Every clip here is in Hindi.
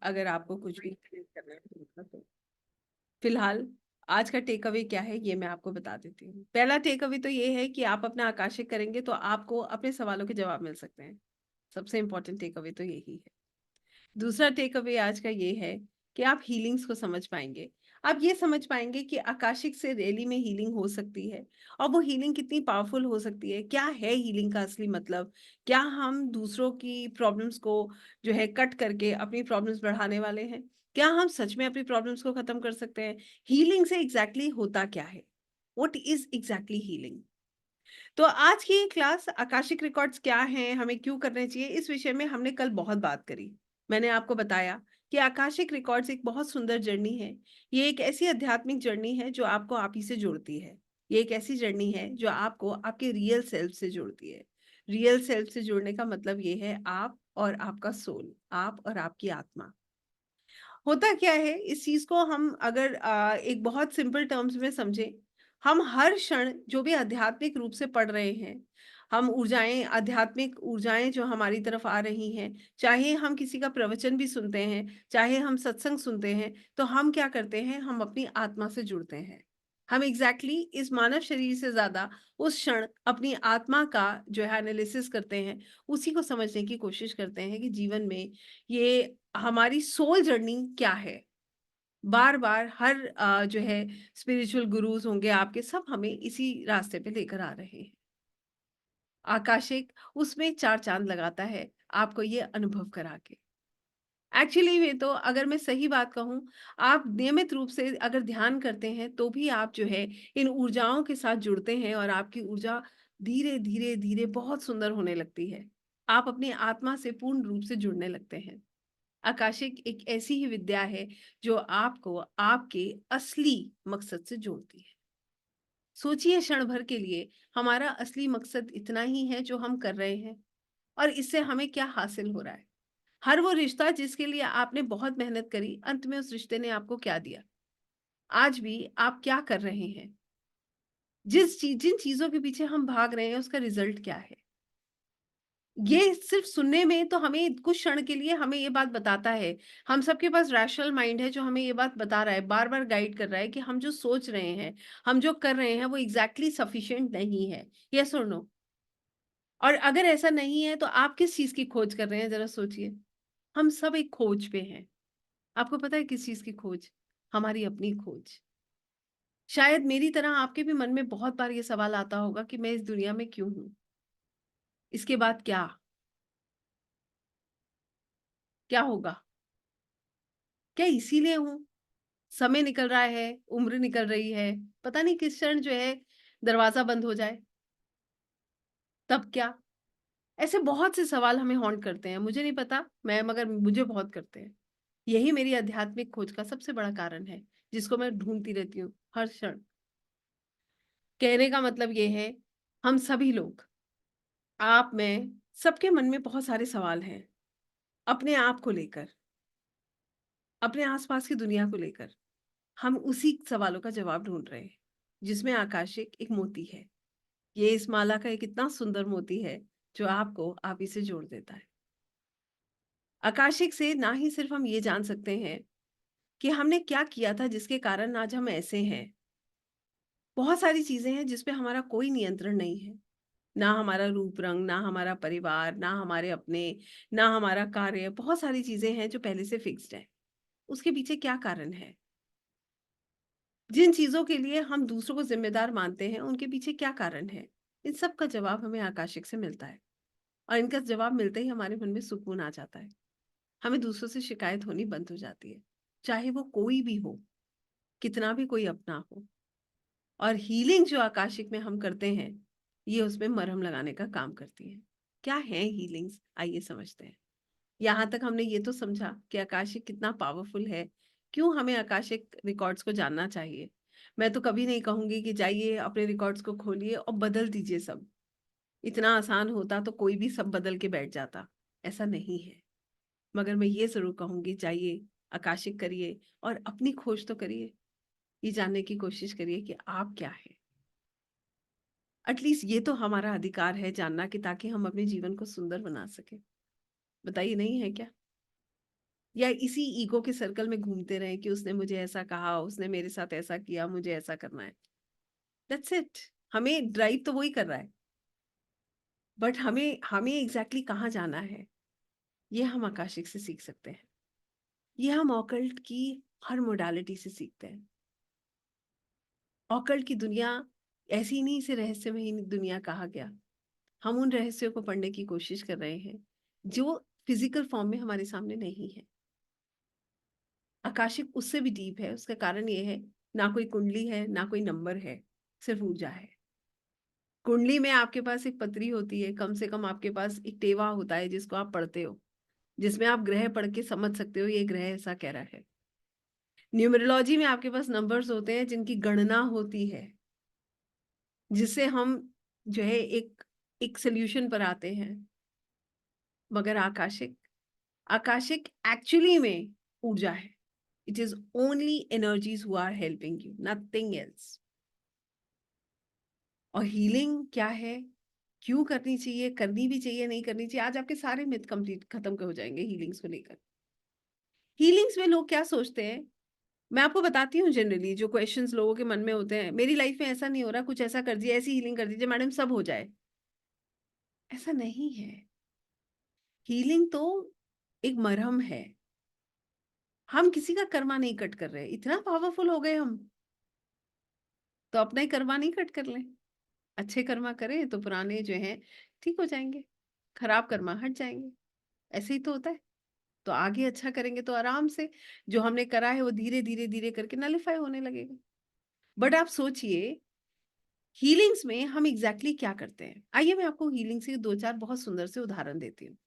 अगर आपको कुछ भी करना है तो फिलहाल आज का टेक अवे क्या है ये मैं आपको बता देती हूँ। पहला टेक अवे तो ये है कि आप अपना आकाशिक करेंगे तो आपको अपने सवालों के जवाब मिल सकते हैं। सबसे इम्पोर्टेंट टेक अवे तो यही है। दूसरा टेक अवे आज का ये है कि आप हीलिंग्स को समझ पाएंगे। आप ये समझ पाएंगे कि आकाशिक से रियली में हीलिंग हो सकती है और वो हीलिंग कितनी पावरफुल हो सकती है। क्या है हीलिंग का असली मतलब? क्या हम दूसरों की प्रॉब्लम्स को जो है कट करके अपनी प्रॉब्लम्स बढ़ाने वाले हैं? क्या हम सच में अपनी प्रॉब्लम्स को खत्म कर सकते हैं? हीलिंग से एग्जैक्टली होता क्या है? What is exactly healing? तो आज की क्लास आकाशिक रिकॉर्ड्स क्या हैं, हमें क्यों करने चाहिए, इस विषय में हमने कल बहुत बात करी। मैंने आपको बताया कि आकाशिक रिकॉर्ड्स एक बहुत सुंदर जर्नी है। ये एक ऐसी आध्यात्मिक जर्नी है जो आपको आप ही से जोड़ती है। ये एक ऐसी जर्नी है जो आपको आपके रियल सेल्फ से जोड़ती है। रियल सेल्फ से जुड़ने का मतलब ये है आप और आपका सोल, आप और आपकी आत्मा। होता क्या है इस चीज को हम अगर एक बहुत सिंपल टर्म्स में समझें, हम हर क्षण जो भी आध्यात्मिक रूप से पढ़ रहे हैं, हम ऊर्जाएं, आध्यात्मिक ऊर्जाएं जो हमारी तरफ आ रही हैं, चाहे हम किसी का प्रवचन भी सुनते हैं, चाहे हम सत्संग सुनते हैं, तो हम क्या करते हैं, हम अपनी आत्मा से जुड़ते हैं। हम इस मानव शरीर से ज्यादा उस क्षण अपनी आत्मा का जो है एनालिसिस करते हैं, उसी को समझने की कोशिश करते हैं कि जीवन में ये हमारी सोल जर्नी क्या है। बार-बार हर जो है स्पिरिचुअल गुरुज़ होंगे आपके, सब हमें इसी रास्ते पे लेकर आ रहे हैं। आकाशिक उसमें 4 चाँद लगाता है, आपको ये अनुभव करा के। एक्चुअली में तो अगर मैं सही बात कहूँ, आप नियमित रूप से अगर ध्यान करते हैं, तो भी आप जो है इन ऊर्जाओं के साथ जुड़ते हैं और आपकी ऊर्जा धीरे-धीरे, धीरे बहुत सुंदर होने लगती है। आप अपनी आत्मा से पूर्ण रूप से जुड़ने लगते हैं। आकाशिक एक ऐसी ही विद्या है जो आपको आपके असली मकसद से जोड़ती है। सोचिए क्षण भर के लिए, हमारा असली मकसद इतना ही है जो हम कर रहे हैं और इससे हमें क्या हासिल हो रहा है। हर वो रिश्ता जिसके लिए आपने बहुत मेहनत करी, अंत में उस रिश्ते ने आपको क्या दिया? आज भी आप क्या कर रहे हैं? जिन चीजों के पीछे हम भाग रहे हैं उसका रिजल्ट क्या है? ये सिर्फ सुनने में तो हमें कुछ क्षण के लिए हमें ये बात बताता है। हम सबके पास रैशनल माइंड है जो हमें ये बात बता रहा है, बार-बार गाइड कर रहा है कि हम जो सोच रहे हैं, हम जो कर रहे हैं वो एग्ज़ैक्टली सफिशिएंट नहीं है। येस और नो? और अगर ऐसा नहीं है तो आप किस चीज़ की खोज कर रहे हैं ज़रा सोचिए। हम सब एक खोज पे हैं। आपको पता है किस चीज़ की खोज? हमारी अपनी खोज। शायद मेरी तरह आपके भी मन में बहुत बार ये सवाल आता होगा कि मैं इस दुनिया में क्यों हूँ? इसके बाद क्या? क्या होगा? क्या इसीलिए हूँ? समय निकल रहा है, उम्र निकल रही है, पता नहीं किस क्षण जो है दरवाज़ा बंद हो जाए, तब क्या? ऐसे बहुत से सवाल हमें हॉन्ट करते हैं, मुझे नहीं पता मैं मगर मुझे बहुत करते हैं। यही मेरी आध्यात्मिक खोज का सबसे बड़ा कारण है, जिसको मैं ढूँढती रहती हूँ हर क्षण। कहने का मतलब ये है, हम सभी लोग, आप, मैं, सबके मन में बहुत सारे सवाल हैं, अपने आप को लेकर, अपने आस-पास की दुनिया को लेकर। हम उसी सवालों का जवाब ढूँढ रहे हैं, जिसमें आकाशिक एक मोती है। ये इस माला का एक इतना सुंदर मोती है जो आपको आप ही से जोड़ देता है। आकाशिक से ना ही सिर्फ हम ये जान सकते हैं कि हमने क्या किया था जिसके कारण आज हम ऐसे हैं। बहुत सारी चीजें हैं जिस पे हमारा कोई नियंत्रण नहीं है। ना हमारा रूप रंग, ना हमारा परिवार, ना हमारे अपने, ना हमारा कार्य, बहुत सारी चीजें हैं जो पहले से फिक्स्ड है। उसके पीछे क्या कारण है? जिन चीजों के लिए हम दूसरों को जिम्मेदार मानते हैं, उनके पीछे क्या कारण है? इन सब का जवाब हमें आकाशिक से मिलता है और इनका जवाब मिलते ही हमारे मन में सुकून आ जाता है। हमें दूसरों से शिकायत होनी बंद हो जाती है, चाहे वो कोई भी हो, कितना भी कोई अपना हो। और हीलिंग जो आकाशिक में हम करते हैं, ये उसमें मरहम लगाने का काम करती है। क्या है हीलिंग्स? आइए समझते हैं। यहाँ तक हमने ये तो समझा कि आकाशिक कितना पावरफुल है, क्यों हमें आकाशिक रिकॉर्ड्स को जानना चाहिए। मैं तो कभी नहीं कहूंगी कि जाइए अपने रिकॉर्ड्स को खोलिए और बदल दीजिए सब। इतना आसान होता तो कोई भी सब बदल के बैठ जाता। ऐसा नहीं है। मगर मैं ये ज़रूर कहूँगी, जाइए, आकाशिक करिए और अपनी खोज तो करिए। ये जानने की कोशिश करिए कि आप क्या हैं। एटलीस्ट ये तो हमारा अधिकार है जानना, कि ताकि हम अपने जीवन को सुंदर बना सकें। बताइए, नहीं है क्या? या इसी ईगो के सर्कल में घूमते रहे कि उसने मुझे ऐसा कहा, उसने मेरे साथ ऐसा किया, मुझे ऐसा करना है। That's it. हमें ड्राइव तो वही कर रहा है, बट हमें हमें एग्जैक्टली कहाँ जाना है, ये हम आकाशिक से सीख सकते हैं। ये हम ऑकल्ट की हर मोडालिटी से सीखते हैं। ऑकल्ट की दुनिया ऐसी नहीं, इसे रहस्यमयी दुनिया कहा गया। हम उन रहस्यों को पढ़ने की कोशिश कर रहे हैं जो फिजिकल फॉर्म में हमारे सामने नहीं है। आकाशिक उससे भी डीप है। उसका कारण ये है, ना कोई कुंडली है, ना कोई नंबर है, सिर्फ ऊर्जा है। कुंडली में आपके पास एक पतरी होती है, कम से कम आपके पास एक टेवा होता है जिसको आप पढ़ते हो, जिसमें आप ग्रह पढ़ के समझ सकते हो ये ग्रह ऐसा कह रहा है। न्यूमरोलॉजी में आपके पास नंबर्स होते हैं जिनकी गणना होती है, जिससे हम जो है एक एक सोल्यूशन पर आते हैं। मगर आकाशिक, आकाशिक एक्चुअली में ऊर्जा है। It is only energies who are helping you, nothing else. और हीलिंग क्या है, क्यों करनी चाहिए, करनी भी चाहिए, नहीं करनी चाहिए, आज आपके सारे मिथ कंप्लीट खत्म हो जाएंगे हीलिंग्स को लेकर। हीलिंग्स में लोग क्या सोचते हैं, मैं आपको बताती हूँ जनरली जो क्वेश्चंस लोगों के मन में होते हैं, मेरी लाइफ में ऐसा नहीं हो रहा, कुछ ऐसा कर दीजिए, ऐसी हीलिंग कर दीजिए मैडम सब हो जाए। ऐसा नहीं है। हीलिंग तो एक मरहम है। हम किसी का कर्मा नहीं कट कर रहे, इतना पावरफुल हो गए हम, तो अपना ही कर्मा नहीं कट कर लें। अच्छे कर्मा करें तो पुराने जो हैं ठीक हो जाएंगे, खराब कर्मा हट जाएंगे। ऐसे ही तो होता है। तो आगे अच्छा करेंगे तो आराम से जो हमने करा है वो धीरे धीरे धीरे करके नलिफाई होने लगेगा। बट आप सोचिए, हीलिंग्स में हम एग्जैक्टली क्या करते हैं। आइए मैं आपको हीलिंग से दो चार बहुत सुंदर से उदाहरण देती हूँ।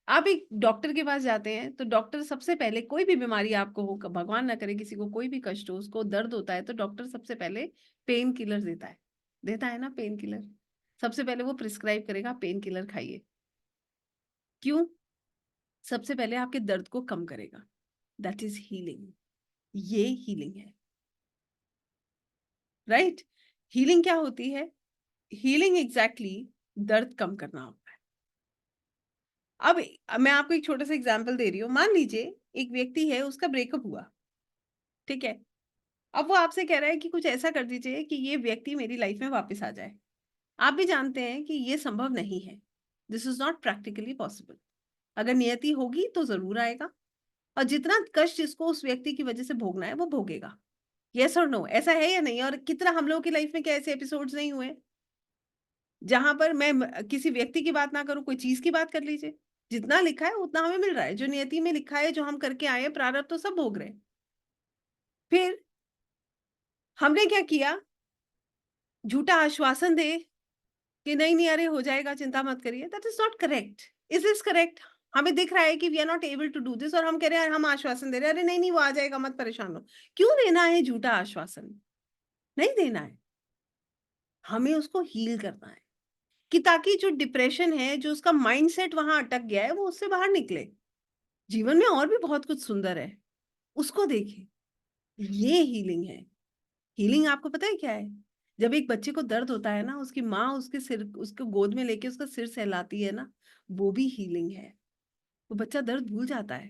आप एक डॉक्टर के पास जाते हैं तो डॉक्टर सबसे पहले, कोई भी बीमारी आपको हो, भगवान ना करे किसी को कोई भी कष्ट हो, उसको दर्द होता है तो डॉक्टर सबसे पहले पेन किलर देता है। देता है ना पेन किलर, सबसे पहले वो प्रिस्क्राइब करेगा पेन किलर खाइए। क्यों? सबसे पहले आपके दर्द को कम करेगा। That is healing. ये हीलिंग है, राइट? हीलिंग क्या होती है? हीलिंग एग्जैक्टली दर्द कम करना होता है। अब मैं आपको एक छोटा सा एग्जांपल दे रही हूँ। मान लीजिए एक व्यक्ति है, उसका ब्रेकअप हुआ, ठीक है। अब वो आपसे कह रहा है कि कुछ ऐसा कर दीजिए कि ये व्यक्ति मेरी लाइफ में वापस आ जाए। आप भी जानते हैं कि ये संभव नहीं है। This is not practically possible. अगर नियति होगी तो जरूर आएगा, और जितना कष्ट इसको उस व्यक्ति की वजह से भोगना है वो भोगेगा। यस और नो, ऐसा है या नहीं? और कितना हम लोगों की लाइफ में क्या ऐसे एपिसोड्स नहीं हुए जहां पर मैं किसी व्यक्ति की बात ना करूं, कोई चीज की बात कर लीजिए। जितना लिखा है उतना हमें मिल रहा है, जो नियति में लिखा है, जो हम करके आए हैं, प्रारब्ध तो सब भोग रहे हैं। फिर हमने क्या किया? झूठा आश्वासन दे कि नहीं नहीं, अरे हो जाएगा, चिंता मत करिए। That is not correct. Is this correct? हमें दिख रहा है कि we are not able to do this, और हम कह रहे हैं, हम आश्वासन दे रहे हैं, अरे नहीं नहीं वो आ जाएगा, मत परेशान हो। क्यों देना है झूठा आश्वासन? नहीं देना है। हमें उसको हील करना है कि ताकि जो डिप्रेशन है, जो उसका माइंडसेट वहां अटक गया है, वो उससे बाहर निकले। जीवन में और भी बहुत कुछ सुंदर है, उसको देखें। ये हीलिंग है। हीलिंग आपको पता है क्या है? जब एक बच्चे को दर्द होता है ना, उसकी माँ उसके सिर, उसको गोद में लेके उसका सिर सहलाती है ना, वो भी हीलिंग है। वो बच्चा दर्द भूल जाता है,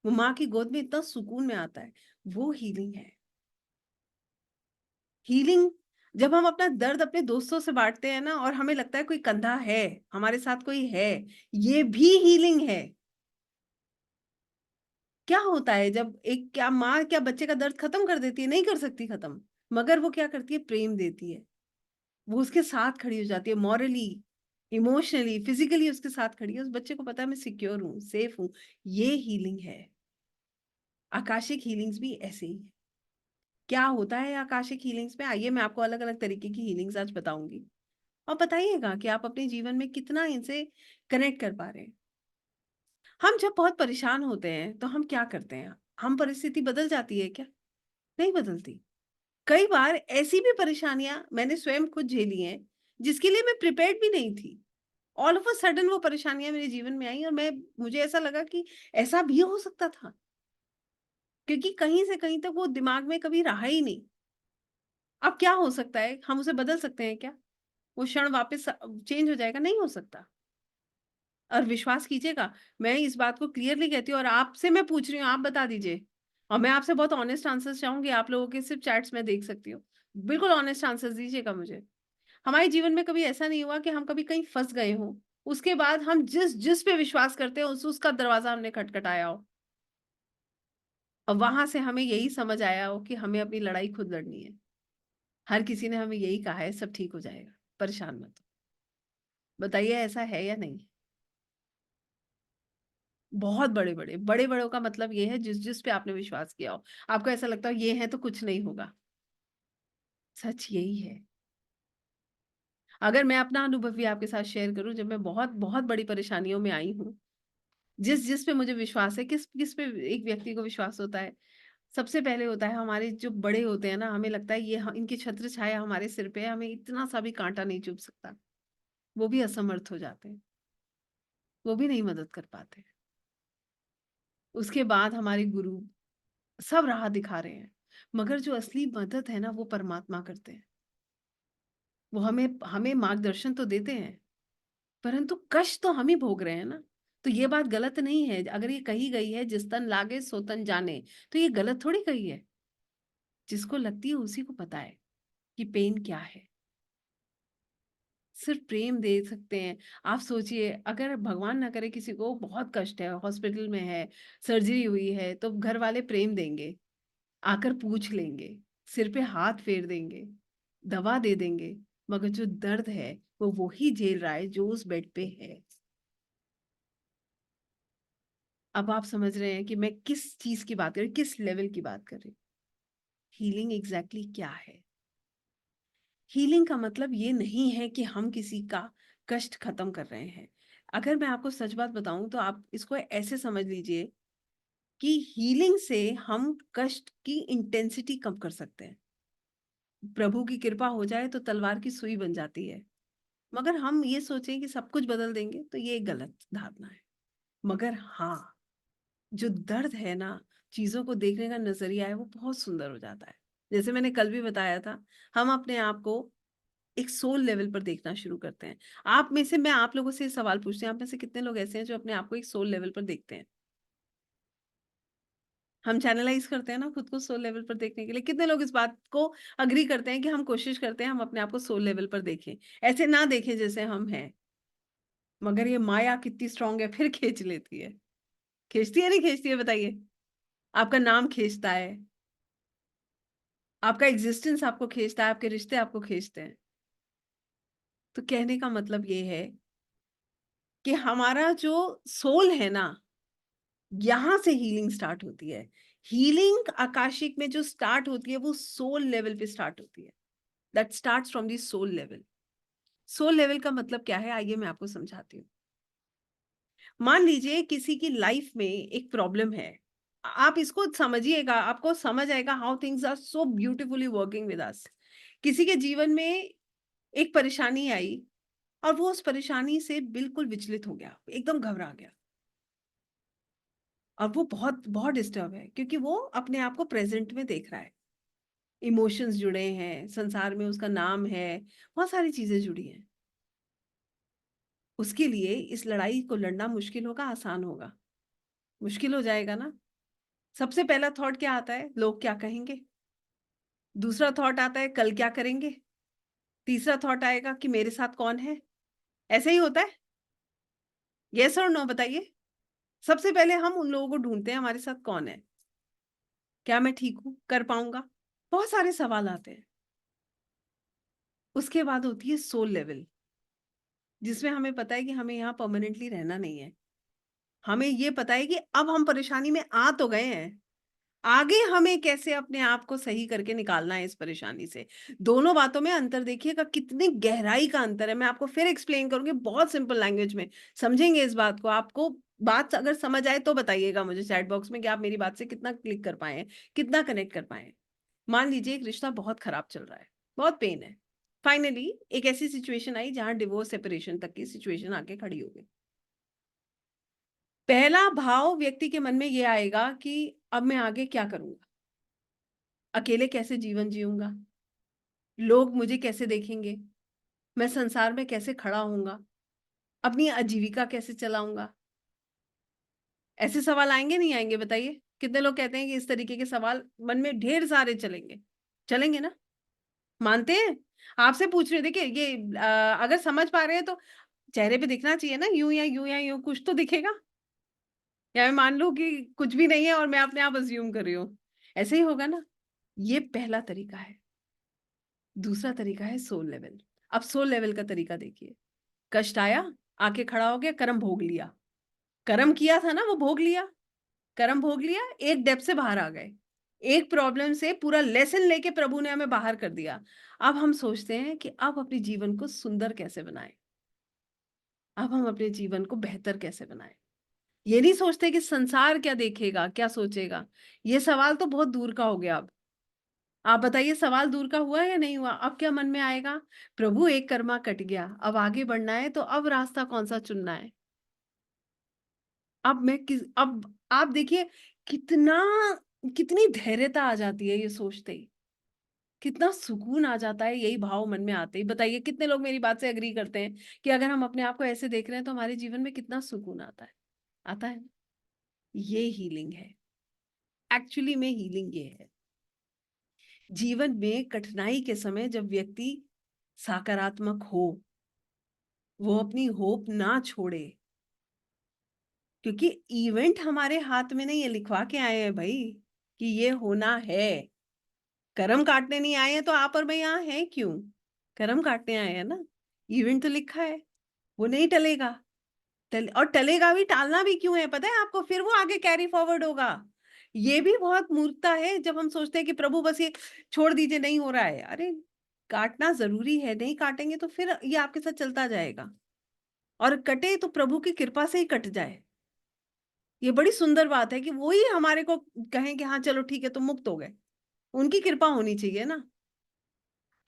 वो माँ की गोद में इतना सुकून में आता है, वो हीलिंग है। हीलिंग जब हम अपना दर्द अपने दोस्तों से बांटते हैं ना, और हमें लगता है कोई कंधा है, हमारे साथ कोई है, ये भी हीलिंग है। क्या होता है जब एक, क्या माँ क्या बच्चे का दर्द खत्म कर देती है? नहीं कर सकती खत्म, मगर वो क्या करती है? प्रेम देती है। वो उसके साथ खड़ी हो जाती है, मॉरली, इमोशनली, फिजिकली उसके साथ खड़ी है। उस बच्चे को पता है मैं सिक्योर हूँ, सेफ हूँ। ये हीलिंग है। आकाशिक हीलिंग्स भी ऐसे ही है। क्या होता है आकाशिक हीलिंग्स में? आइए मैं आपको अलग अलग तरीके की हीलिंग्स आज बताऊंगी, और बताइएगा कि आप अपने जीवन में कितना इनसे कनेक्ट कर पा रहे हैं। हम जब बहुत परेशान होते हैं तो हम क्या करते हैं? हम परिस्थिति बदल जाती है क्या? नहीं बदलती। कई बार ऐसी भी परेशानियां मैंने स्वयं खुद झेली हैं जिसके लिए मैं प्रिपेयर्ड भी नहीं थी। ऑल ऑफ अ सडन वो परेशानियां मेरे जीवन में आई, और मुझे ऐसा लगा कि ऐसा भी हो सकता था, क्योंकि कहीं से कहीं तक वो दिमाग में कभी रहा ही नहीं। अब क्या हो सकता है? हम उसे बदल सकते हैं क्या? वो क्षण वापस चेंज हो जाएगा? नहीं हो सकता। और विश्वास कीजिएगा, मैं इस बात को क्लियरली कहती हूँ और आपसे मैं पूछ रही हूँ, आप बता दीजिए। और मैं आपसे बहुत ऑनेस्ट आंसर्स चाहूँगी, आप लोगों के सिर्फ़ चैट्स में देख सकती हूँ। बिल्कुल ऑनेस्ट आंसर्स दीजिएगा मुझे। हमारे जीवन में कभी ऐसा नहीं हुआ कि हम कभी कहीं फँस गए हों, उसके बाद हम जिस पे विश्वास करते हैं उसका दरवाज़ा हमने खटखटाया हो और वहाँ से हमें यही समझ आया हो कि हमें अपनी लड़ाई खुद लड़नी है। हर किसी ने हमें यही कहा है, सब ठीक हो जाएगा, परेशान मत हो। बताइए ऐसा है या नहीं? बहुत बड़े-बड़े, बड़े-बड़ों का मतलब ये है जिस पे आपने विश्वास किया हो। आपको ऐसा लगता हो ये है तो कुछ नहीं होगा। सच यही है। अगर मैं अपना अनुभव भी आपके साथ शेयर करूँ जब मैं बहुत बड़ी परेशानियों में आई हूँ, जिस पे मुझे विश्वास है, किस पे एक व्यक्ति को विश्वास होता है? सबसे पहले होता है हमारे जो बड़े होते हैं ना, हमें लगता है ये इनकी छत्र छाया हमारे सिर पे है, हमें इतना सा भी काँटा नहीं चुभ सकता। वो भी असमर्थ हो जाते हैं, वो भी नहीं मदद कर पाते। उसके बाद हमारे गुरु सब राह दिखा रहे हैं, मगर जो असली मदद है ना वो परमात्मा करते हैं। वो हमें हमें मार्गदर्शन तो देते हैं, परंतु कष्ट तो हम ही भोग रहे हैं ना। तो ये बात गलत नहीं है, अगर ये कही गई है जिस तन लागे सो तन जाने, तो ये गलत थोड़ी कही है। जिसको लगती है उसी को पता है कि पेन क्या है। सिर्फ प्रेम दे सकते हैं। आप सोचिए अगर भगवान ना करे किसी को बहुत कष्ट है, हॉस्पिटल में है, सर्जरी हुई है, तो घर वाले प्रेम देंगे, आकर पूछ लेंगे, सिर पे हाथ फेर देंगे, दवा दे देंगे, मगर जो दर्द है वो ही झेल रहा है जो उस बेड पे है। अब आप समझ रहे हैं कि मैं किस चीज़ की बात कर रही हूँ, किस लेवल की बात कर रही हूँ। हीलिंग एग्ज़ैक्टली क्या है? हीलिंग का मतलब ये नहीं है कि हम किसी का कष्ट खत्म कर रहे हैं। अगर मैं आपको सच बात बताऊँ तो आप इसको ऐसे समझ लीजिए कि हीलिंग से हम कष्ट की इंटेंसिटी कम कर सकते हैं। प्रभु की कृपा हो जाए तो तलवार की सुई बन जाती है। मगर हम ये सोचें कि सब कुछ बदल देंगे तो ये एक गलत धारणा है। मगर हाँ, जो दर्द है ना, चीज़ों को देखने का नज़रिया है वो बहुत सुंदर हो जाता है। जैसे मैंने कल भी बताया था, हम अपने आप को एक सोल लेवल पर देखना शुरू करते हैं। आप में से मैं आप लोगों से सवाल पूछती हूँ, आप में से कितने लोग ऐसे हैं जो अपने आप को एक सोल लेवल पर देखते हैं? हम चैनलाइज़ करते हैं ना खुद को सोल लेवल पर देखने के लिए। कितने लोग इस बात को एग्री करते हैं कि हम कोशिश करते हैं हम अपने आप को सोल लेवल पर देखें, ऐसे ना देखें जैसे हम हैं। मगर ये माया कितनी स्ट्रॉन्ग है फिर खींच लेती है। खींचती है नहीं खींचती है बताइए? आपका नाम खींचता है, आपका एग्ज़िस्टेंस आपको खींचता है, आपके रिश्ते आपको खींचते हैं। तो कहने का मतलब ये है कि हमारा जो सोल है ना, यहाँ से हीलिंग स्टार्ट होती है। हीलिंग आकाशिक में जो स्टार्ट होती है वो सोल लेवल पे स्टार्ट होती है। That starts from the soul level. Soul level का मतलब क्या है आइए मैं आपको समझाती हूँ। मान लीजिए किसी की लाइफ में एक प्रॉब्लम है। आप इसको समझिएगा, आपको समझ आएगा how things are so beautifully working with us. किसी के जीवन में एक परेशानी आई और वो उस परेशानी से बिल्कुल विचलित हो गया, एकदम घबरा गया। और वो बहुत बहुत डिस्टर्ब है क्योंकि वो अपने आप को प्रेजेंट में देख रहा है। इमोशंस जुड़े हैं, संसार में उसका नाम है, बहुत सारी चीजें जुड़ी हैं। उसके लिए इस लड़ाई को लड़ना मुश्किल होगा, आसान होगा? मुश्किल हो जाएगा ना। सबसे पहला थॉट क्या आता है? लोग क्या कहेंगे? दूसरा थॉट आता है कल क्या करेंगे? तीसरा थॉट आएगा कि मेरे साथ कौन है? ऐसे ही होता है? यस और नो बताइए। सबसे पहले हम उन लोगों को ढूंढते हैं हमारे साथ कौन है। क्या मैं ठीक हूँ? कर पाऊंगा? बहुत सारे सवाल आते हैं। उसके बाद होती है सोल लेवल, जिसमें हमें पता है कि हमें यहाँ परमानेंटली रहना नहीं है। हमें ये पता है कि अब हम परेशानी में आ तो गए हैं, आगे हमें कैसे अपने आप को सही करके निकालना है इस परेशानी से। दोनों बातों में अंतर देखिएगा कितनी गहराई का अंतर है। मैं आपको फिर एक्सप्लेन करूँगी बहुत सिंपल लैंग्वेज में, समझेंगे इस बात को। आपको बात अगर समझ आए तो बताइएगा मुझे चैट बॉक्स में कि आप मेरी बात से कितना क्लिक कर पाए हैं, कितना कनेक्ट कर पाए हैं। मान लीजिए एक रिश्ता बहुत खराब चल रहा है, बहुत पेन है। फाइनली एक ऐसी सिचुएशन आई जहाँ डिवोर्स सेपरेशन तक की सिचुएशन आके खड़ी हो गई। पहला भाव व्यक्ति के मन में ये आएगा कि अब मैं आगे क्या करूँगा? अकेले कैसे जीवन जीऊँगा? लोग मुझे कैसे देखेंगे? मैं संसार में कैसे खड़ा होऊँगा? अपनी आजीविका कैसे चलाऊंगा? ऐसे सवाल आएंगे नहीं आएंगे बताइए? कितने लोग कहते हैं कि इस तरीके के सवाल मन में ढेर सारे चलेंगे? चलेंगे ना? मानते हैं? आपसे पूछ रहे, देखिए ये अगर समझ पा रहे हैं तो चेहरे पे दिखना चाहिए ना, यूं या यूं या यूं, कुछ तो दिखेगा। या मैं मान लूं कि कुछ भी नहीं है और मैं अपने आप अज्यूम कर रही हूँ, ऐसे ही होगा ना? ये पहला तरीका है। दूसरा तरीका है सोल लेवल। अब सोल लेवल का तरीका देखिए। कष्ट आया, आके खड़ा हो गया, कर्म भोग लिया। कर्म किया था ना, वो भोग लिया। कर्म भोग लिया, एक डेप्थ से बाहर आ गए। एक प्रॉब्लम से पूरा लेसन लेके प्रभु ने हमें बाहर कर दिया। अब हम सोचते हैं कि अब अपने जीवन को सुंदर कैसे बनाएं, अब हम अपने जीवन को बेहतर कैसे बनाएं। ये नहीं सोचते कि संसार क्या देखेगा, क्या सोचेगा। ये सवाल तो बहुत दूर का हो गया। अब आप बताइए, सवाल दूर का हुआ या नहीं हुआ? अब क्या मन में आएगा? प्रभु एक कर्मा कट गया, अब आगे बढ़ना है, तो अब रास्ता कौन सा चुनना है? अब आप देखिए कितना, कितनी धैर्यता आ जाती है ये सोचते ही। कितना सुकून आ जाता है यही भाव मन में आते ही। बताइए कितने लोग मेरी बात से एग्री करते हैं कि अगर हम अपने आप को ऐसे देख रहे हैं तो हमारे जीवन में कितना सुकून आता है? आता है ना? ये हीलिंग है। एक्चुअली में हीलिंग ये है। जीवन में कठिनाई के समय जब व्यक्ति सकारात्मक हो, वो अपनी होप ना छोड़े, क्योंकि इवेंट हमारे हाथ में नहीं है, लिखवा के आए हैं भाई कि ये होना है। कर्म काटने नहीं आए हैं तो आप और मैं यहाँ हैं क्यों? कर्म काटने आए हैं ना। इवेंट तो लिखा है, वो नहीं टलेगा। और टलेगा भी, टालना भी क्यों है पता है आपको? फिर वो आगे कैरी फॉरवर्ड होगा। ये भी बहुत मूर्खता है जब हम सोचते हैं कि प्रभु बस ये छोड़ दीजिए, नहीं हो रहा है। अरे काटना जरूरी है, नहीं काटेंगे तो फिर ये आपके साथ चलता जाएगा। और कटे तो प्रभु की कृपा से ही कट जाए। ये बड़ी सुंदर बात है कि वो ही हमारे को कहें कि हाँ चलो ठीक है तुम मुक्त हो गए। उनकी कृपा होनी चाहिए ना।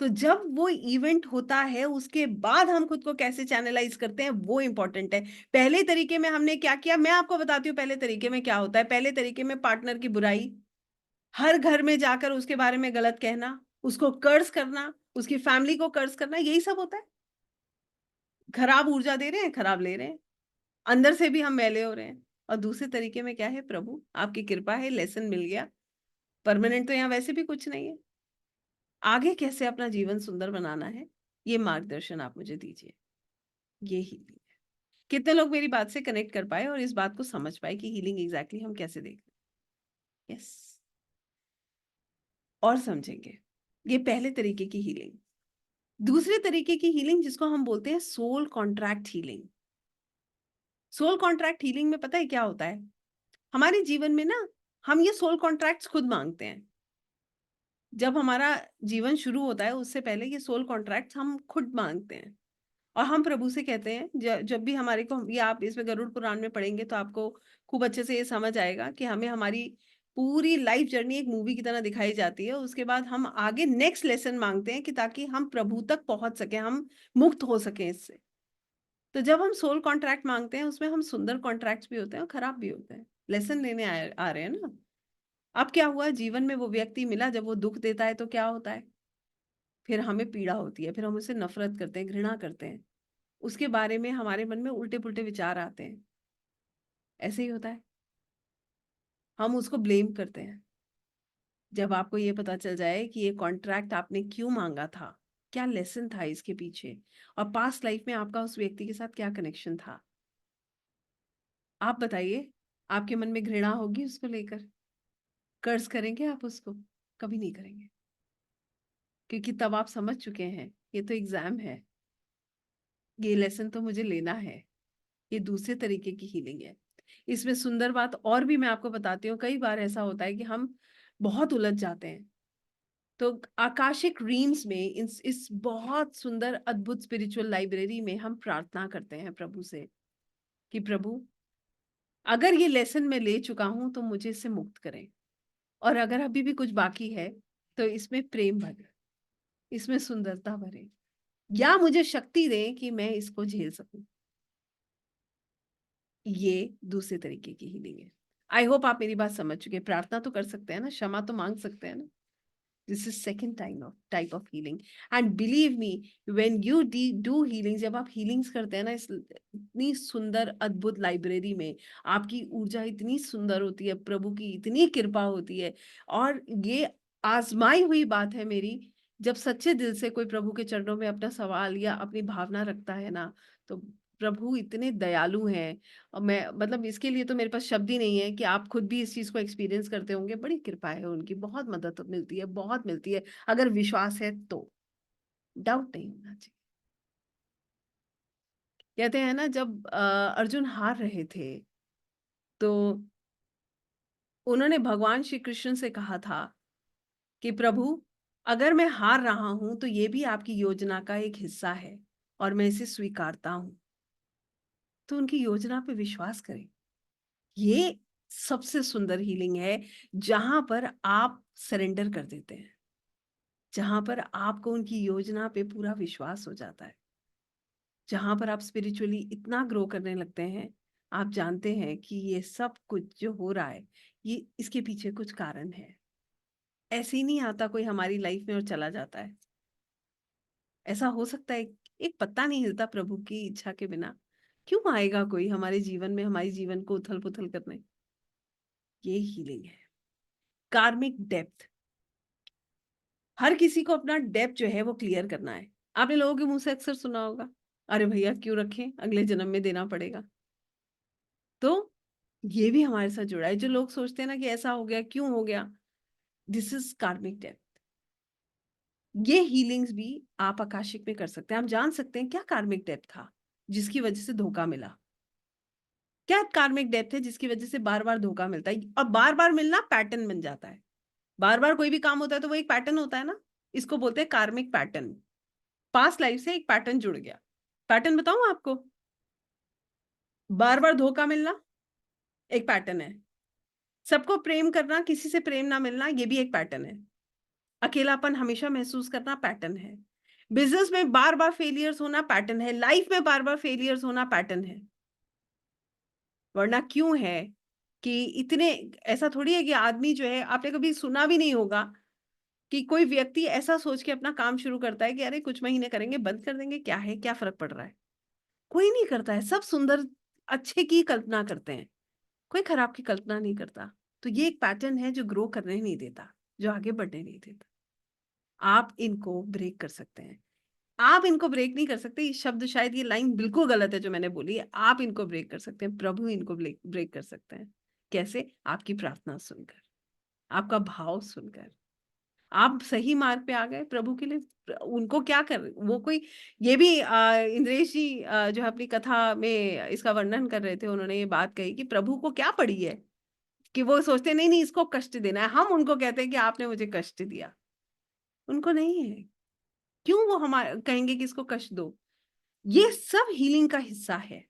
तो जब वो इवेंट होता है उसके बाद हम खुद को कैसे चैनलाइज करते हैं वो इंपॉर्टेंट है। पहले तरीके में हमने क्या किया, मैं आपको बताती हूँ पहले तरीके में क्या होता है। पहले तरीके में पार्टनर की बुराई, हर घर में जाकर उसके बारे में गलत कहना, उसको कर्ज करना, उसकी फैमिली को कर्ज करना, यही सब होता है। खराब ऊर्जा दे रहे हैं, खराब ले रहे हैं, अंदर से भी हम मैले हो रहे हैं। और दूसरे तरीके में क्या है, प्रभु आपकी कृपा है, लेसन मिल गया, परमानेंट तो यहाँ वैसे भी कुछ नहीं है, आगे कैसे अपना जीवन सुंदर बनाना है, ये मार्गदर्शन आप मुझे दीजिए। ये हीलिंग है। कितने लोग मेरी बात से कनेक्ट कर पाए और इस बात को समझ पाए कि हीलिंग एग्जैक्टली हम कैसे देख रहे हैं? यस। और समझेंगे। ये पहले तरीके की हीलिंग। दूसरे तरीके की हीलिंग जिसको हम बोलते हैं soul contract healing. Soul contract healing में पता है क्या होता है? हमारे जीवन में ना हम ये सोल कॉन्ट्रैक्ट्स खुद मांगते हैं। जब हमारा जीवन शुरू होता है उससे पहले ये सोल कॉन्ट्रैक्ट्स हम खुद मांगते हैं। और हम प्रभु से कहते हैं, जब भी हमारे को, ये आप इसमें गरुड़ पुराण में पढ़ेंगे तो आपको खूब अच्छे से ये समझ आएगा कि हमें हमारी पूरी लाइफ जर्नी एक मूवी की तरह दिखाई जाती है। उसके बाद हम आगे नेक्स्ट लेसन मांगते हैं कि ताकि हम प्रभु तक पहुंच सके, हम मुक्त हो सके इससे। तो जब हम सोल कॉन्ट्रैक्ट मांगते हैं उसमें हम सुंदर कॉन्ट्रैक्ट्स भी होते हैं और खराब भी होते हैं। लेसन लेने आ रहे हैं ना। अब क्या हुआ, जीवन में वो व्यक्ति मिला, जब वो दुख देता है तो क्या होता है? फिर हमें पीड़ा होती है, फिर हम उससे नफरत करते हैं, घृणा करते हैं, उसके बारे में हमारे मन में उल्टे पुल्टे विचार आते हैं। ऐसे ही होता है, हम उसको ब्लेम करते हैं। जब आपको ये पता चल जाए कि ये कॉन्ट्रैक्ट आपने क्यों मांगा था, क्या लेसन था इसके पीछे, और पास्ट लाइफ में आपका उस व्यक्ति के साथ क्या कनेक्शन था, आप बताइए। आपके मन में घृणा होगी उसको लेकर? कर्ज करेंगे आप उसको? कभी नहीं करेंगे, क्योंकि तब आप समझ चुके हैं ये तो एग्जाम है, ये लेसन तो मुझे लेना है। ये दूसरे तरीके की हीलिंग है। इसमें सुंदर बात और भी मैं आपको बताती हूँ। कई बार ऐसा होता है कि हम बहुत उलझ जाते हैं, तो आकाशिक रीम्स में इस बहुत सुंदर अद्भुत स्पिरिचुअल लाइब्रेरी में हम प्रार्थना करते हैं प्रभु से कि प्रभु अगर ये लेसन मैं ले चुका हूं तो मुझे इससे मुक्त करें, और अगर अभी भी कुछ बाकी है तो इसमें प्रेम भरे, इसमें सुंदरता भरे, या मुझे शक्ति दें कि मैं इसको झेल सकूं। ये दूसरे तरीके की हीलिंग है। आई होप आप मेरी बात समझ चुके हैं। प्रार्थना तो कर सकते हैं ना, क्षमा तो मांग सकते हैं ना। This is second type of healing. And believe me, when you do healing, जब आप हीलिंग्स करते हैं ना, इस इतनी सुंदर अद्भुत लाइब्रेरी में आपकी ऊर्जा इतनी सुंदर होती है, प्रभु की इतनी कृपा होती है. और ये आजमाई हुई बात है मेरी, जब सच्चे दिल से कोई प्रभु के चरणों में अपना सवाल या अपनी भावना रखता है ना, तो प्रभु इतने दयालु हैं. और मैं मतलब इसके लिए तो मेरे पास शब्द ही नहीं है कि आप खुद भी इस चीज को एक्सपीरियंस करते होंगे. बड़ी कृपा है उनकी, बहुत मदद मिलती है, बहुत मिलती है, अगर विश्वास है तो. डाउट नहीं होना चाहिए. कहते हैं ना, जब अर्जुन हार रहे थे, तो उन्होंने भगवान श्री कृष्ण से कहा था कि प्रभु, अगर मैं हार रहा हूं तो ये भी आपकी योजना का एक हिस्सा है और मैं इसे स्वीकारता हूं. तो उनकी योजना पे विश्वास करें. ये सबसे सुंदर हीलिंग है, जहां पर आप सरेंडर कर देते हैं, जहां पर आपको उनकी योजना पे पूरा विश्वास हो जाता है, जहां पर आप स्पिरिचुअली इतना ग्रो करने लगते हैं. आप जानते हैं कि ये सब कुछ जो हो रहा है, ये इसके पीछे कुछ कारण है. ऐसे ही नहीं आता कोई हमारी लाइफ में और चला जाता है. ऐसा हो सकता है एक पत्ता नहीं हिलता प्रभु की इच्छा के बिना. क्यों आएगा कोई हमारे जीवन में हमारे जीवन को उथल पुथल करने? ये हीलिंग है. कार्मिक डेप्थ, हर किसी को अपना डेप्थ जो है वो क्लियर करना है. आपने लोगों के मुंह से अक्सर सुना होगा, अरे भैया क्यों रखें, अगले जन्म में देना पड़ेगा. तो ये भी हमारे साथ जुड़ा है. जो लोग सोचते हैं ना कि ऐसा हो गया, क्यों हो गया, दिस इज कार्मिक डेप्थ. ये हीलिंग्स भी आप आकाशिक में कर सकते हैं. आप जान सकते हैं क्या कार्मिक डेप्थ था जिसकी वजह से धोखा मिला. क्या कार्मिक डेप्थ है जिसकी वजह से बार बार धोखा मिलता है, और बार बार मिलना पैटर्न बन जाता है. बार बार कोई भी काम होता है तो वो एक पैटर्न होता है ना, इसको बोलते हैं कार्मिक पैटर्न. पास्ट लाइफ से एक पैटर्न जुड़ गया. पैटर्न बताऊं आपको? बार बार धोखा मिलना एक पैटर्न है. सबको प्रेम करना, किसी से प्रेम ना मिलना, ये भी एक पैटर्न है. अकेलापन हमेशा महसूस करना पैटर्न है. बिजनेस में बार बार फेलियर्स होना पैटर्न है. लाइफ में बार बार फेलियर्स होना पैटर्न है. वरना क्यों है कि इतने, ऐसा थोड़ी है कि आदमी जो है, आपने कभी सुना भी नहीं होगा कि कोई व्यक्ति ऐसा सोच के अपना काम शुरू करता है कि अरे कुछ महीने करेंगे बंद कर देंगे, क्या है, क्या फर्क पड़ रहा है. कोई नहीं करता है. सब सुंदर अच्छे की कल्पना करते हैं, कोई खराब की कल्पना नहीं करता. तो ये एक पैटर्न है जो ग्रो करने नहीं देता, जो आगे बढ़ने नहीं देता. आप इनको ब्रेक कर सकते हैं. आप इनको ब्रेक नहीं कर सकते, ये शब्द शायद, ये लाइन बिल्कुल गलत है जो मैंने बोली है. आप इनको ब्रेक कर सकते हैं, प्रभु इनको ब्रेक कर सकते हैं. कैसे? आपकी प्रार्थना सुनकर, आपका भाव सुनकर. आप सही मार्ग पे आ गए प्रभु के लिए. उनको क्या कर, वो कोई, ये भी इंद्रेश जी जो अपनी कथा में इसका वर्णन कर रहे थे, उन्होंने ये बात कही कि प्रभु को क्या पड़ी है कि वो सोचते नहीं नहीं इसको कष्ट देना है. हम उनको कहते हैं कि आपने मुझे कष्ट दिया. उनको नहीं है. क्यों वो हमारे कहेंगे कि इसको कष्ट दो? ये सब हीलिंग का हिस्सा है.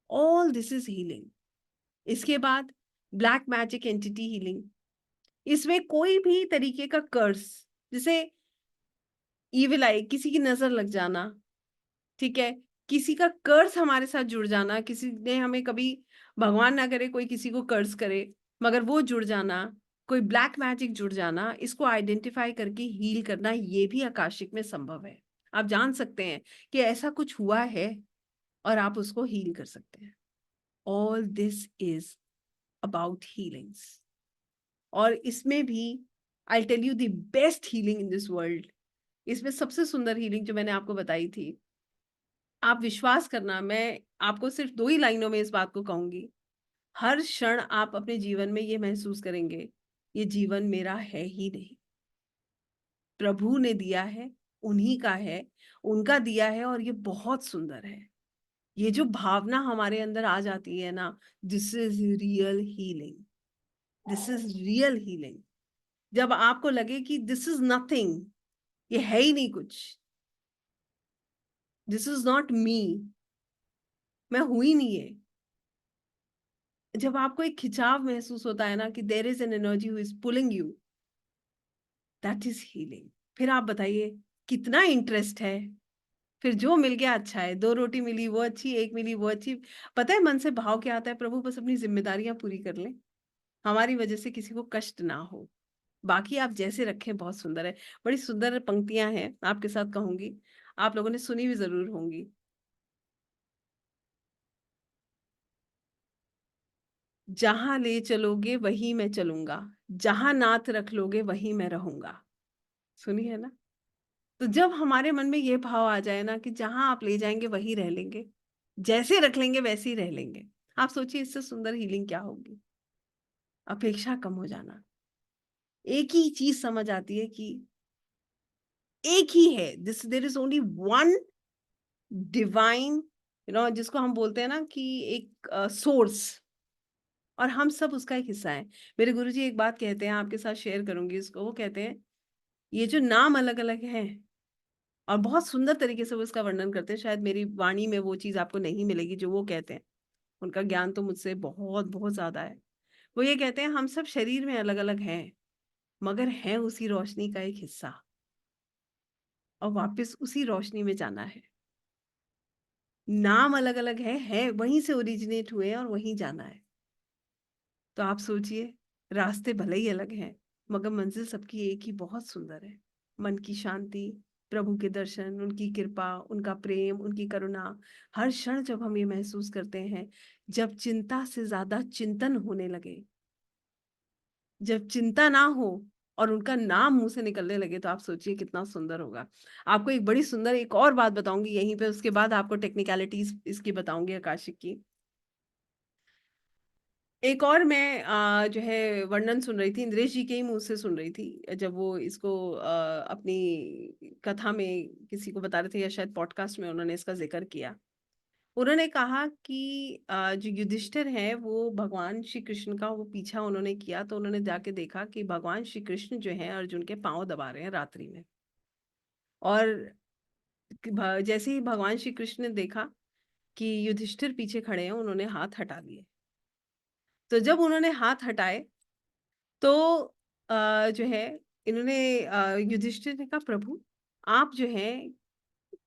All this is healing. इसके बाद ब्लैक मैजिक एंटिटी हीलिंग. इसमें कोई भी तरीके का कर्स, जैसे इविल आई, किसी की नजर लग जाना, ठीक है, किसी का कर्स हमारे साथ जुड़ जाना, किसी ने हमें कभी, भगवान ना करे कोई किसी को कर्स करे, मगर वो जुड़ जाना, कोई ब्लैक मैजिक जुड़ जाना, इसको आइडेंटिफाई करके हील करना, ये भी आकाशिक में संभव है. आप जान सकते हैं कि ऐसा कुछ हुआ है और आप उसको हील कर सकते हैं. All this is about healings. और इसमें भी I tell you the best healing in this world. इसमें सबसे सुंदर हीलिंग जो मैंने आपको बताई थी, आप विश्वास करना, मैं आपको सिर्फ 2 ही लाइनों में इस बात को कहूंगी. हर क्षण आप अपने जीवन में ये महसूस करेंगे, ये जीवन मेरा है ही नहीं, प्रभु ने दिया है, उन्हीं का है, उनका दिया है, और ये बहुत सुंदर है. ये जो भावना हमारे अंदर आ जाती है ना, this is real healing. This is real healing. जब आपको लगे कि दिस इज नथिंग, ये है ही नहीं कुछ, दिस इज नॉट मी, मैं हूं ही नहीं है. जब आपको एक खिंचाव महसूस होता है ना कि there is an energy who is pulling you, that is healing. फिर आप बताइए कितना इंटरेस्ट है. फिर जो मिल गया अच्छा है, 2 रोटी मिली वो अच्छी, 1 मिली वो अच्छी. पता है मन से भाव क्या आता है? प्रभु बस अपनी जिम्मेदारियां पूरी कर लें, हमारी वजह से किसी को कष्ट ना हो. बाकी आप जैसे रखें बहुत सुंदर है। बड़ी सुंदर पंक्तियां हैं, आपके साथ कहूंगी, आप लोगों ने सुनी भी जरूर होंगी। जहां ले चलोगे वहीं मैं चलूंगा, जहां नाथ रख लोगे वहीं मैं रहूंगा। सुनी है ना? तो जब हमारे मन में ये भाव आ जाए ना कि जहां आप ले जाएंगे वहीं रह लेंगे, जैसे रख लेंगे वैसे ही रह लेंगे, आप सोचिए इससे सुंदर हीलिंग क्या होगी। अपेक्षा कम हो जाना, एक ही चीज समझ आती है कि एक ही है, this there is only one divine, जिसको हम बोलते हैं ना कि एक सोर्स, और हम सब उसका एक हिस्सा है। मेरे गुरुजी एक बात कहते हैं, आपके साथ शेयर करूंगी इसको। वो कहते हैं ये जो नाम अलग अलग हैं, और बहुत सुंदर तरीके से वो इसका वर्णन करते हैं, शायद मेरी वाणी में वो चीज आपको नहीं मिलेगी जो वो कहते हैं। उनका ज्ञान तो मुझसे बहुत बहुत ज्यादा है। वो ये कहते हैं हम सब शरीर में अलग अलग हैं, मगर हैं उसी रोशनी का एक हिस्सा, और वापस उसी रोशनी में जाना है। नाम अलग अलग है वहीं से ओरिजिनेट हुए हैं और वहीं जाना है। तो आप सोचिए, रास्ते भले ही अलग हैं, मगर मंजिल सबकी एक ही बहुत सुंदर है। मन की शांति, प्रभु के दर्शन, उनकी कृपा, उनका प्रेम, उनकी करुणा, हर क्षण जब हम ये महसूस करते हैं, जब चिंता से ज्यादा चिंतन होने लगे, जब चिंता ना हो और उनका नाम मुंह से निकलने लगे, तो आप सोचिए कितना सुंदर होगा। आपको एक बड़ी सुंदर एक और बात बताऊंगी यहीं पे, उसके बाद आपको टेक्निकलिटीज इसकी बताऊंगी आकाशिक की। एक और मैं जो है वर्णन सुन रही थी, इंद्रेश जी के ही मुंह से सुन रही थी, जब वो इसको अपनी कथा में किसी को बता रहे थे, या शायद पॉडकास्ट में उन्होंने इसका जिक्र किया। उन्होंने कहा कि जो युधिष्ठिर है वो भगवान श्री कृष्ण का वो पीछा उन्होंने किया, तो उन्होंने जाके देखा कि भगवान श्री कृष्ण जो है अर्जुन के पांव दबा रहे हैं रात्रि में। और जैसे ही भगवान श्री कृष्ण ने देखा कि युधिष्ठिर पीछे खड़े हैं, उन्होंने हाथ हटा दिए। तो जब उन्होंने हाथ हटाए, तो जो है इन्होंने युधिष्ठिर ने कहा, प्रभु आप जो है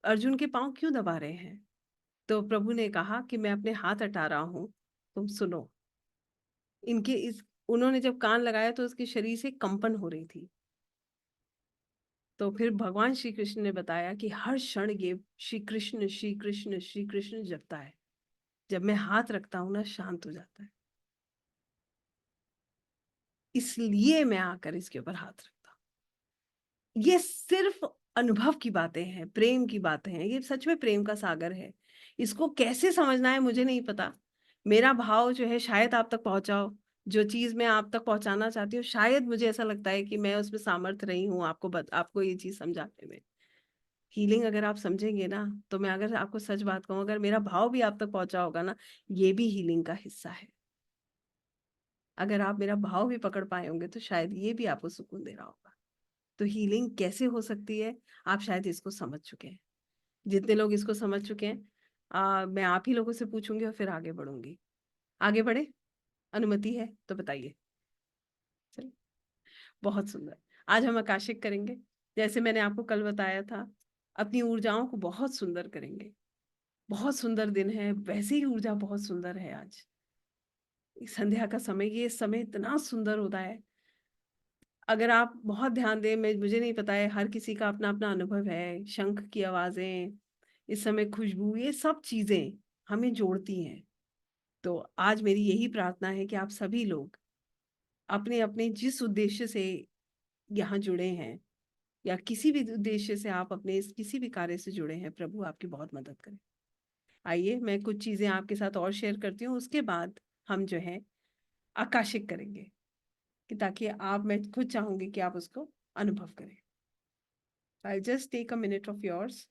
अर्जुन के पांव क्यों दबा रहे हैं? तो प्रभु ने कहा कि मैं अपने हाथ हटा रहा हूं, तुम सुनो। इनके इस उन्होंने जब कान लगाया तो उसके शरीर से कंपन हो रही थी। तो फिर भगवान श्री कृष्ण ने बताया कि हर क्षण ये श्री कृष्ण श्री कृष्ण श्री कृष्ण जपता है, जब मैं हाथ रखता हूं ना शांत हो जाता है, इसलिए मैं आकर इसके ऊपर हाथ रखता हूं। ये सिर्फ अनुभव की बातें हैं, प्रेम की बातें हैं, ये सच में प्रेम का सागर है। इसको कैसे समझना है मुझे नहीं पता। मेरा भाव जो है शायद आप तक पहुंचाओ, जो चीज मैं आप तक पहुंचाना चाहती हूँ, शायद मुझे ऐसा लगता है कि मैं उसमें सामर्थ्य रही हूँ आपको ये चीज समझाने में। हीलिंग अगर आप समझेंगे ना, तो मैं अगर आपको सच बात कहूँ, अगर मेरा भाव भी आप तक पहुंचा होगा ना, ये भी हीलिंग का हिस्सा है। अगर आप मेरा भाव भी पकड़ पाए होंगे तो शायद ये भी आपको सुकून दे रहा होगा। तो हीलिंग कैसे हो सकती है, आप शायद इसको समझ चुके हैं। जितने लोग इसको समझ चुके हैं, मैं आप ही लोगों से पूछूंगी और फिर आगे बढ़ूंगी। आगे बढ़े? अनुमति है तो बताइए। चलिए, बहुत सुंदर। आज हम आकाशिक करेंगे, जैसे मैंने आपको कल बताया था, अपनी ऊर्जाओं को बहुत सुंदर करेंगे। बहुत सुंदर दिन है, वैसे ही ऊर्जा बहुत सुंदर है आज। संध्या का समय, ये समय इतना सुंदर होता है। अगर आप बहुत ध्यान दें, मैं मुझे नहीं पता है, हर किसी का अपना अपना अनुभव है। शंख की आवाजें, इस समय खुशबू, ये सब चीजें हमें जोड़ती हैं। तो आज मेरी यही प्रार्थना है कि आप सभी लोग अपने अपने जिस उद्देश्य से यहाँ जुड़े हैं, या किसी भी उद्देश्य से आप अपने इस किसी भी कार्य से जुड़े हैं, प्रभु आपकी बहुत मदद करें। आइए मैं कुछ चीजें आपके साथ और शेयर करती हूँ, उसके बाद हम जो है आकाशिक करेंगे, कि ताकि आप, मैं खुद चाहूंगी कि आप उसको अनुभव करें। I just take a minute of yours.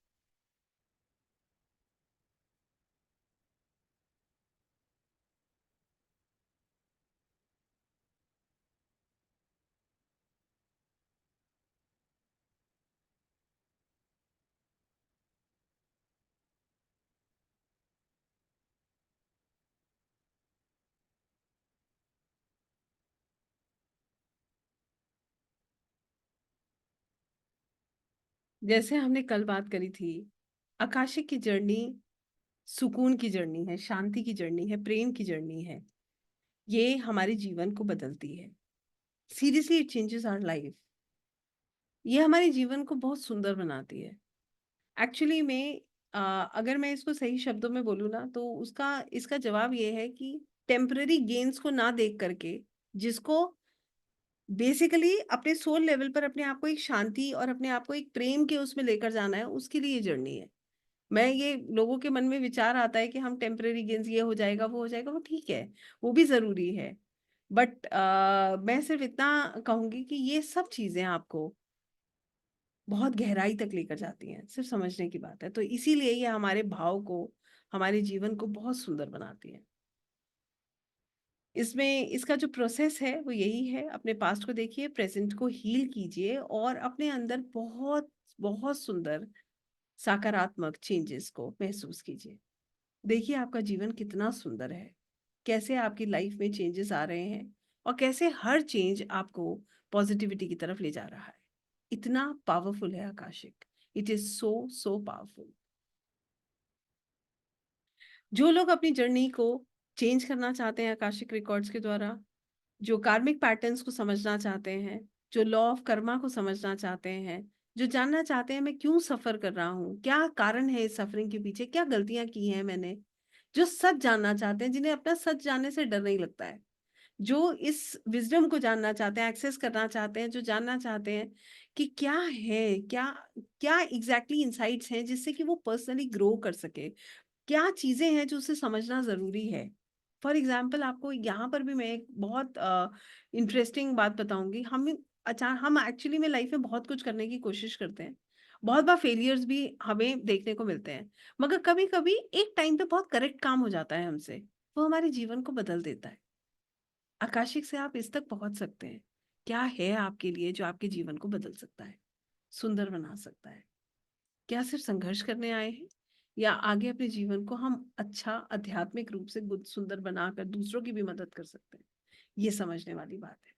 जैसे हमने कल बात करी थी, आकाशिक की जर्नी सुकून की जर्नी है, शांति की जर्नी है, प्रेम की जर्नी है। ये हमारे जीवन को बदलती है। Seriously it changes our life. ये हमारे जीवन को बहुत सुंदर बनाती है। एक्चुअली में अगर मैं इसको सही शब्दों में बोलूँ ना, तो उसका इसका जवाब ये है कि टेम्पररी गेन्स को ना देख करके, जिसको बेसिकली अपने सोल लेवल पर अपने आप को एक शांति और अपने आप को एक प्रेम के उसमें लेकर जाना है, उसके लिए ये जर्नी है। मैं ये लोगों के मन में विचार आता है कि हम टेम्पररी गेन्स, ये हो जाएगा, वो हो जाएगा, वो ठीक है, वो भी ज़रूरी है। बट मैं सिर्फ़ इतना कहूँगी कि ये सब चीज़ें आपको बहुत गहराई तक लेकर जाती हैं, सिर्फ़ समझने की बात है। तो इसीलिए ये हमारे भाव को, हमारे जीवन को बहुत सुंदर बनाती हैं। इसमें इसका जो प्रोसेस है वो यही है, अपने पास्ट को देखिए, प्रेज़ेंट को हील कीजिए और अपने अंदर बहुत, बहुत सुंदर सकारात्मक चेंजेस को महसूस कीजिए। देखिए आपका जीवन कितना सुंदर है, कैसे आपकी लाइफ़ में चेंजेस आ रहे हैं और कैसे हर चेंज आपको पॉज़िटिविटी की तरफ ले जा रहा है। इतना पावरफुल है Akashic. It is so, so powerful. जो लोग अपनी जर्नी को चेंज करना चाहते हैं आकाशिक रिकॉर्ड्स के द्वारा, जो कार्मिक पैटर्न्स को समझना चाहते हैं, जो लॉ ऑफ कर्मा को समझना चाहते हैं, जो जानना चाहते हैं मैं क्यों सफ़र कर रहा हूँ, क्या कारण है इस सफ़रिंग के पीछे, क्या गलतियाँ की हैं मैंने, जो सच जानना चाहते हैं, जिन्हें अपना सच जानने से डर नहीं लगता है, जो इस विज़डम को जानना चाहते हैं, एक्सेस करना चाहते हैं, जो जानना चाहते हैं कि क्या है, क्या क्या एग्ज़ैक्टली इनसाइट्स हैं जिससे कि वो पर्सनली ग्रो कर सके। क्या चीज़ें हैं जो उसे समझना ज़रूरी है? फॉर एग्ज़ाम्पल आपको यहाँ पर भी मैं एक बहुत इंटरेस्टिंग बात बताऊँगी। हम एक्चुअली में लाइफ़ में बहुत कुछ करने की कोशिश करते हैं। बहुत बार फेलियर्स भी हमें देखने को मिलते हैं। मगर कभी-कभी एक टाइम पे बहुत करेक्ट काम हो जाता है हमसे। वो हमारे जीवन को बदल देता है। आकाशिक से आप इस तक पहुँच सकते हैं। क्या है आपके लिए जो आपके जीवन को बदल सकता है, सुंदर बना सकता है? क्या सिर्फ संघर्ष करने आए हैं या आगे अपने जीवन को हम अच्छा आध्यात्मिक रूप से गुद सुंदर बनाकर दूसरों की भी मदद कर सकते हैं? ये समझने वाली बात है।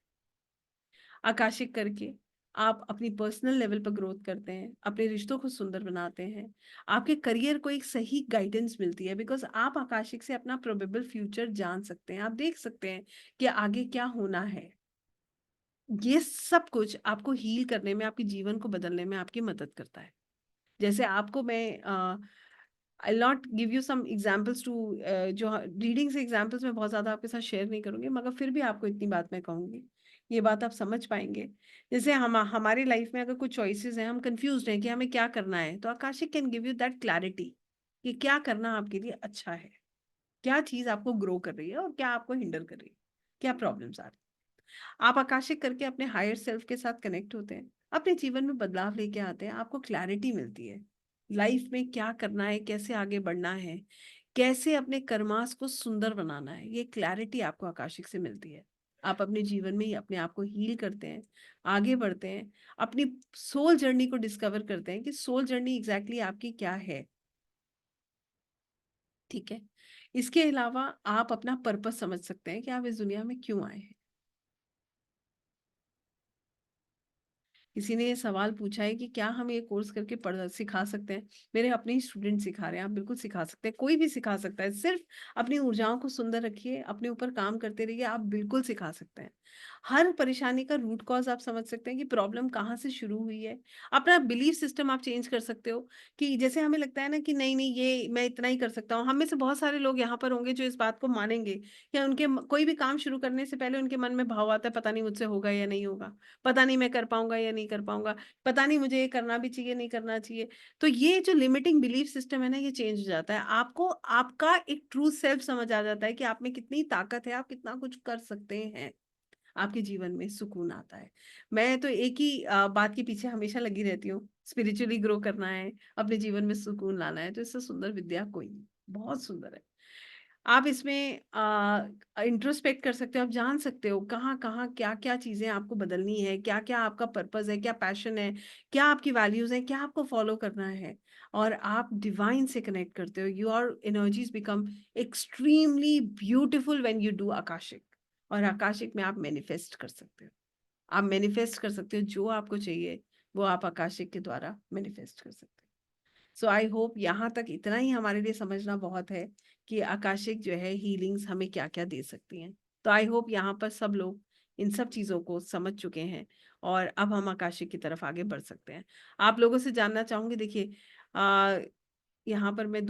आकाशिक करके आप अपनी पर्सनल लेवल पर ग्रोथ करते हैं, अपने रिश्तों को सुंदर बनाते हैं, आपके करियर को एक सही गाइडेंस मिलती है, बिकॉज आप आकाशिक से अपना प्रोबेबल फ्यूचर जान सकते हैं, आप देख सकते हैं कि आगे क्या होना है। ये सब कुछ आपको हील करने में, आपके जीवन को बदलने में आपकी मदद करता है। जैसे आपको मैं I not give you some examples too, जो रीडिंग से एग्जाम्पल्स मैं बहुत ज़्यादा आपके साथ शेयर नहीं करूँगी, मगर फिर भी आपको इतनी बात मैं कहूँगी, ये बात आप समझ पाएंगे। जैसे हम हमारी लाइफ में अगर कुछ चॉइसेस हैं, हम कंफ्यूज हैं कि हमें क्या करना है, तो Akashic can give you that clarity कि क्या करना आपके लिए अच्छा है, क्या चीज़ आपको ग्रो कर रही है और क्या आपको हिंडर कर रही है, क्या प्रॉब्लम्स आ रही है। आप आकाशिक करके अपने हायर सेल्फ के साथ कनेक्ट होते हैं, अपने जीवन में बदलाव लेके आते हैं, आपको क्लैरिटी मिलती है लाइफ में क्या करना है, कैसे आगे बढ़ना है, कैसे अपने कर्मास को सुंदर बनाना है। ये क्लैरिटी आपको आकाशिक से मिलती है। आप अपने जीवन में ही अपने आप को हील करते हैं, आगे बढ़ते हैं, अपनी सोल जर्नी को डिस्कवर करते हैं कि सोल जर्नी एग्जैक्टली आपकी क्या है। ठीक है। इसके अलावा आप अपना पर्पस समझ सकते हैं कि आप इस दुनिया में क्यों आए हैं। किसी ने ये सवाल पूछा है कि क्या हम ये कोर्स करके पढ़ सिखा सकते हैं? मेरे अपने ही स्टूडेंट सिखा रहे हैं, आप बिल्कुल सिखा सकते हैं, कोई भी सिखा सकता है। सिर्फ़ अपनी ऊर्जाओं को सुंदर रखिए, अपने ऊपर काम करते रहिए, आप बिल्कुल सिखा सकते हैं। हर परेशानी का रूट कॉज़ आप समझ सकते हैं कि प्रॉब्लम कहाँ से शुरू हुई है। अपना बिलीफ सिस्टम आप चेंज कर सकते हो कि जैसे हमें लगता है ना कि नहीं-नहीं ये मैं इतना ही कर सकता हूँ। हम में से बहुत सारे लोग यहाँ पर होंगे जो इस बात को मानेंगे कि उनके कोई भी काम शुरू करने से पहले उनके मन में भाव आता है, पता नहीं मुझसे होगा या नहीं होगा। पता नहीं मैं कर पाऊँगा या नहीं कर पाऊँगा, पता नहीं मुझे ये करना भी चाहिए, नहीं करना चाहिए। तो ये जो लिमिटिंग बिलीफ सिस्टम है ना, ये चेंज हो जाता है। आपको आपका एक ट्रू सेल्फ समझ आ जाता है कि आप में कितनी ताकत है, आप कितना कुछ कर सकते हैं। आपके जीवन में सुकून आता है। मैं तो एक ही बात के पीछे हमेशा लगी रहती हूँ, स्पिरिचुअली ग्रो करना है, अपने जीवन में सुकून लाना है, तो इससे सुंदर विद्या कोई नहीं। बहुत सुंदर है। आप इसमें इंट्रोस्पेक्ट कर सकते हो, आप जान सकते हो कहाँ-कहाँ, क्या-क्या चीज़ें आपको बदलनी है, क्या-क्या आपका पर्पस है, क्या पैशन है, क्या आपकी वैल्यूज़ हैं, क्या आपको फॉलो करना है और आप डिवाइन से कनेक्ट करते हो। Your energies become extremely beautiful when you do Akashic, और आकाशिक में आप मैनिफेस्ट कर सकते हो। आप मैनिफेस्ट कर सकते हो जो आपको चाहिए, वो आप आकाशिक के द्वारा मैनिफेस्ट कर सकते हो। सो आई होप यहाँ तक इतना ही हमारे लिए समझना बहुत है कि आकाशिक जो है हीलिंग्स हमें क्या-क्या दे सकती हैं। तो आई होप यहाँ पर सब लोग इन सब चीज़ों को समझ चुके हैं और अब हम आकाशिक की तरफ आगे बढ़ सकते हैं। आप लोगों से जानना चाहूँगी, देखिए यहाँ पर मैं 2